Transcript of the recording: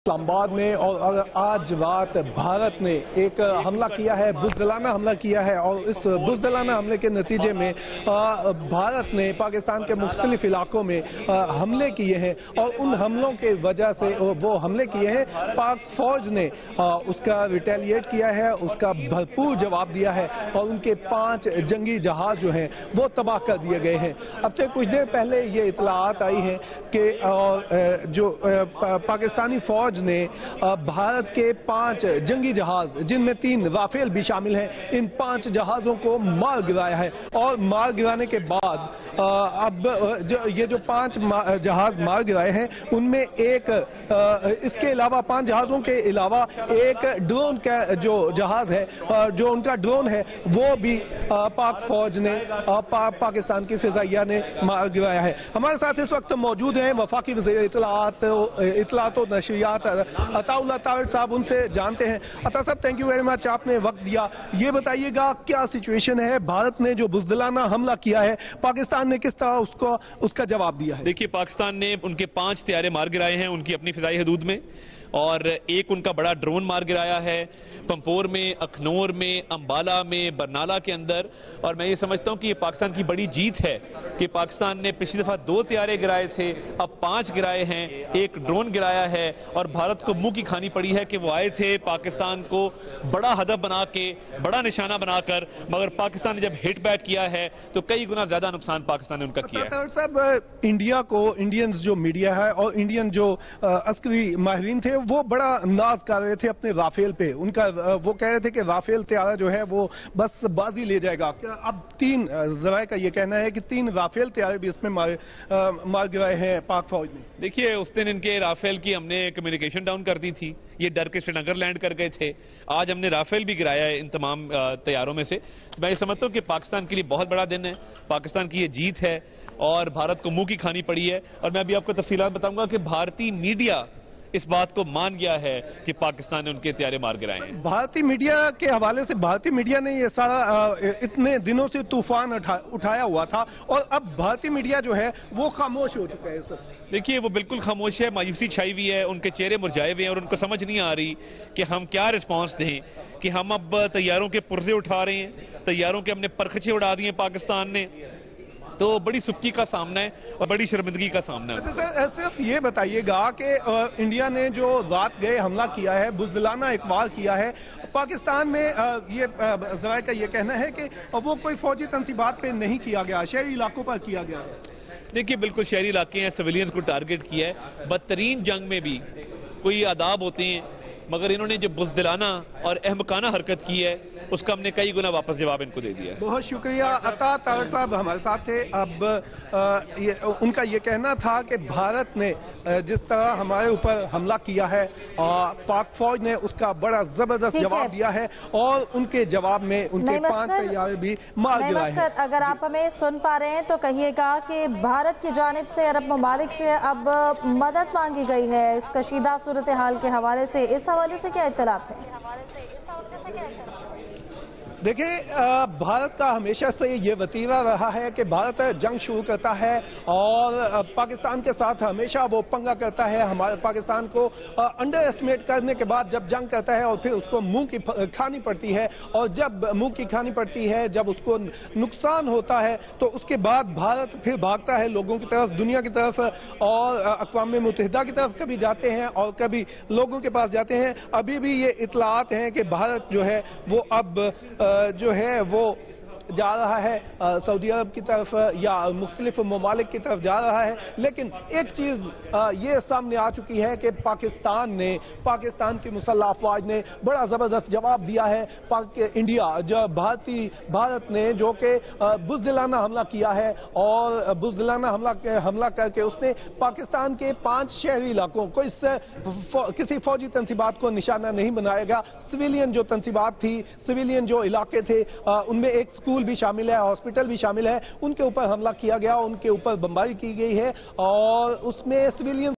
इस्लामाबाद में और आज रात भारत ने एक हमला किया है, बुज़दिलाना हमला किया है और इस बुज़दिलाना हमले के नतीजे में भारत ने पाकिस्तान के मुख्तलिफ इलाकों में हमले किए हैं और उन हमलों के वजह से वो हमले किए हैं, पाक फौज ने उसका रिटेलिएट किया है, उसका भरपूर जवाब दिया है और उनके 5 जंगी जहाज जो हैं वो तबाह कर दिए गए हैं। अब से कुछ देर पहले ये इतलात आई है कि जो पाकिस्तानी फौज ने भारत के 5 जंगी जहाज, जिनमें 3 राफेल भी शामिल हैं, इन 5 जहाजों को मार गिराया है और मार गिराने के बाद अब ये जो 5 जहाज मार गिराए हैं उनमें एक इसके अलावा 5 जहाजों के अलावा एक ड्रोन का जो जहाज है, जो उनका ड्रोन है वो भी पाक फौज ने पाकिस्तान की फिजाइया ने मार गिराया है। हमारे साथ इस वक्त मौजूद हैं वफाकी वज़ीर इत्तलात और नशरियात अताउल्लाह तारिक साहब, उनसे जानते हैं। अता साहब, थैंक यू वेरी मच, आपने वक्त दिया। ये बताइएगा क्या सिचुएशन है, भारत ने जो बुज़दिलाना हमला किया है पाकिस्तान ने किस तरह उसका जवाब दिया है? देखिए, पाकिस्तान ने उनके 5 तैयारे मार गिराए हैं उनकी अपनी फिजाई हदूद में और एक उनका बड़ा ड्रोन मार गिराया है पंपोर में, अखनौर में, अंबाला में, बरनाला के अंदर। और मैं ये समझता हूं कि ये पाकिस्तान की बड़ी जीत है कि पाकिस्तान ने पिछली दफा 2 तैयारे गिराए थे, अब 5 गिराए हैं, एक ड्रोन गिराया है और भारत को मुंह की खानी पड़ी है कि वो आए थे पाकिस्तान को बड़ा हदफ बना के, बड़ा निशाना बनाकर, मगर पाकिस्तान ने जब हिट बैक किया है तो कई गुना ज्यादा नुकसान पाकिस्तान ने उनका किया है। साहब, इंडिया को, इंडियंस जो मीडिया है और इंडियन जो अस्करी माहिरीन थे वो बड़ा नाज कर रहे थे अपने राफेल पे। उनका वो कह रहे थे कि राफेल तैयारा जो है वो बस बाजी ले जाएगा। अब 3 ज़राए का ये कहना है कि 3 राफेल तैयारे भी इसमें मार गिराए हैं पाक फौज ने। देखिए, उस दिन इनके राफेल की हमने कम्युनिकेशन डाउन कर दी थी, ये डर के श्रीनगर लैंड कर गए थे। आज हमने राफेल भी गिराया है इन तमाम तैयारों में से। मैं ये समझता हूँ कि पाकिस्तान के लिए बहुत बड़ा दिन है, पाकिस्तान की ये जीत है और भारत को मुंह की खानी पड़ी है। और मैं अभी आपको तफसीलात बताऊंगा कि भारतीय मीडिया इस बात को मान गया है कि पाकिस्तान ने उनके तैयारे मार गिराए हैं। भारतीय मीडिया के हवाले से भारतीय मीडिया ने ये सारा इतने दिनों से तूफान उठाया हुआ था और अब भारतीय मीडिया जो है वो खामोश हो चुका है। देखिए, वो बिल्कुल खामोश है, मायूसी छाई हुई है, उनके चेहरे मुरझाए हुए हैं और उनको समझ नहीं आ रही कि हम क्या रिस्पॉन्स दें, कि हम अब तैयारों के पुर्जे उठा रहे हैं, तैयारों के हमने परखचे उड़ा दिए पाकिस्तान ने। तो बड़ी सुक्की का सामना है और बड़ी शर्मिंदगी का सामना है। सर, सिर्फ ये बताइएगा कि इंडिया ने जो रात गए हमला किया है, बुज़दिलाना इकबाल किया है, पाकिस्तान में ये ज़राए का ये कहना है कि वो कोई फौजी तंसीबात पे नहीं किया गया, शहरी इलाकों पर किया गया है। देखिए, बिल्कुल शहरी इलाके हैं, सिविलियंस को टारगेट किया है। बदतरीन जंग में भी कोई आदाब होते हैं, मगर इन्होंने जो बुज़दिलाना और अहमकाना हरकत की है उसका हमने कई गुना वापस जवाब इनको दे दिया है। बहुत शुक्रिया। अता तारिक साहब हमारे साथ थे। अब उनका ये कहना था कि भारत ने जिस तरह हमारे ऊपर हमला किया है पाक फौज ने उसका बड़ा जबरदस्त जवाब दिया है और उनके जवाब में उनके 5 तैयारे भी मार गिराए हैं। अगर आप हमें सुन पा रहे हैं तो कहिएगा कि भारत की जानिब से अरब ममालिक से अब मदद मांगी गई है इस कशीदा सूरत हाल के हवाले से, इस हवाले से क्या इत्तलात है? देखिए, भारत का हमेशा से ये वतीरा रहा है कि भारत जंग शुरू करता है और पाकिस्तान के साथ हमेशा वो पंगा करता है। हमारे पाकिस्तान को अंडर एस्टिमेट करने के बाद जब जंग करता है और फिर उसको मुंह की खानी पड़ती है, और जब मुंह की खानी पड़ती है, जब उसको नुकसान होता है तो उसके बाद भारत फिर भागता है लोगों की तरफ, दुनिया की तरफ और अक़वाम मुत्तहिदा की तरफ कभी जाते हैं और कभी लोगों के पास जाते हैं। अभी भी ये इतलात हैं कि भारत जो है वो अब जो है वो जा रहा है सऊदी अरब की तरफ या मुख्तलिफ ममालिक की तरफ जा रहा है। लेकिन एक चीज़ ये सामने आ चुकी है कि पाकिस्तान की मुसल्लह अफवाज ने बड़ा ज़बरदस्त जवाब दिया है। भारत ने जो कि बुज़दिलाना हमला किया है और बुज़दिलाना हमला करके उसने पाकिस्तान के 5 शहरी इलाकों को किसी फौजी तंसीबात को निशाना नहीं बनाएगा। सिविलियन जो तंसीबात थी, सिविलियन जो इलाके थे, उनमें एक स्कूल भी शामिल है, हॉस्पिटल भी शामिल है, उनके ऊपर हमला किया गया, उनके ऊपर बमबारी की गई है और उसमें सिविलियन